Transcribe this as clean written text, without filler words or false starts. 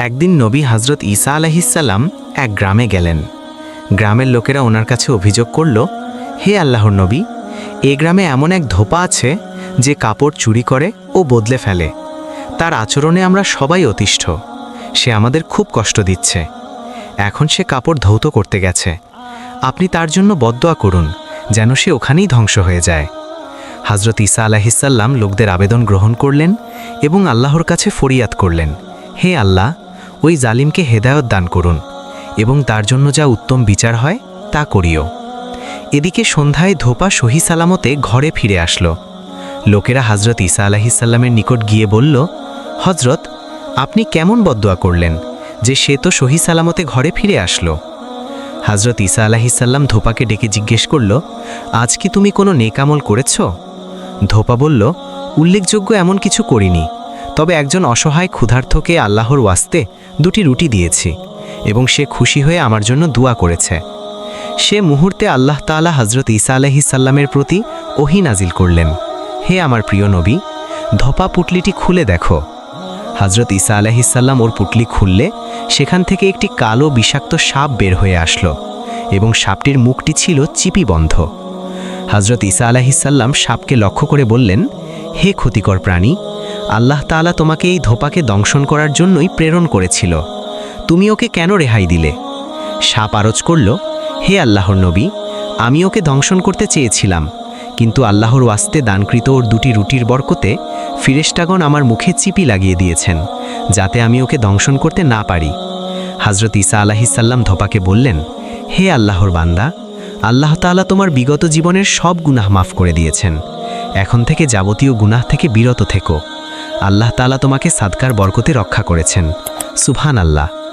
একদিন নবী হজরত ঈসা আলাইহিসসালাম এক গ্রামে গেলেন। গ্রামের লোকেরা ওনার কাছে অভিযোগ করল, হে আল্লাহর নবী, এ গ্রামে এমন এক ধোপা আছে যে কাপড় চুরি করে ও বদলে ফেলে। তার আচরণে আমরা সবাই অতিষ্ঠ। সে আমাদের খুব কষ্ট দিচ্ছে। এখন সে কাপড় ধৌত করতে গেছে। আপনি তার জন্য বদদোয়া করুন যেন সে ওখানেই ধ্বংস হয়ে যায়। হজরত ঈসা আলাইহিসসালাম লোকদের আবেদন গ্রহণ করলেন এবং আল্লাহর কাছে ফরিয়াদ করলেন, হে আল্লাহ, ওই জালিমকে হেদায়ত দান করুন এবং তার জন্য যা উত্তম বিচার হয় তা করিও। এদিকে সন্ধ্যায় ধোপা সহি সালামতে ঘরে ফিরে আসলো। লোকেরা হজরত ঈসা আলাইহিসসালামের নিকট গিয়ে বলল, হজরত, আপনি কেমন বদদোয়া করলেন যে সে তো সহি সালামতে ঘরে ফিরে আসলো? হজরত ঈসা আলাইহিসসালাম ধোপাকে ডেকে জিজ্ঞেস করল, আজ কি তুমি কোনো নেকামল করেছ? ধোপা বলল, উল্লেখযোগ্য এমন কিছু করিনি, তবে একজন অসহায় ক্ষুধার্তকে আল্লাহর ওয়াস্তে 2টি রুটি দিয়েছি এবং সে খুশি হয়ে আমার জন্য দোয়া করেছে। সে মুহূর্তে আল্লাহ তাআলা হজরত ঈসা আলাইহিসসালামের প্রতি ওহী নাজিল করলেন, হে আমার প্রিয় নবী, ধোপা পুটলিটি খুলে দেখো। হজরত ঈসা আলাইহিসসালাম ওর পুটলি খুললে সেখান থেকে একটি কালো বিষাক্ত সাপ বের হয়ে আসলো এবং সাপটির মুখটি ছিল চিপি বন্ধ। হজরত ঈসা আলাইহিসসালাম সাপকে লক্ষ্য করে বললেন, হে ক্ষতিকর প্রাণী, আল্লাহ তাআলা তোমাকে এই ধোপাকে দংশন করার জন্যই প্রেরণ করেছিল। তুমি ওকে কেন রেহাই দিলে? সাপ আরজ করল, হে আল্লাহর নবী, আমি ওকে দংশন করতে চেয়েছিলাম, কিন্তু আল্লাহর ওয়াস্তে দানকৃত ওর 2টি রুটির বরকতে ফিরেশতাগণ আমার মুখে চিপি লাগিয়ে দিয়েছেন, যাতে আমি ওকে দংশন করতে না পারি। হজরত ঈসা আলাইহিসসালাম ধোপাকে বললেন, হে আল্লাহর বান্দা, আল্লাহ তাআলা তোমার বিগত জীবনের সব গুনাহ মাফ করে দিয়েছেন। এখন থেকে যাবতীয় গুনাহ থেকে বিরত থেকো। আল্লাহ তাআলা তোমাকে সাদকার বরকতে রক্ষা করেছেন। সুবহানাল্লাহ।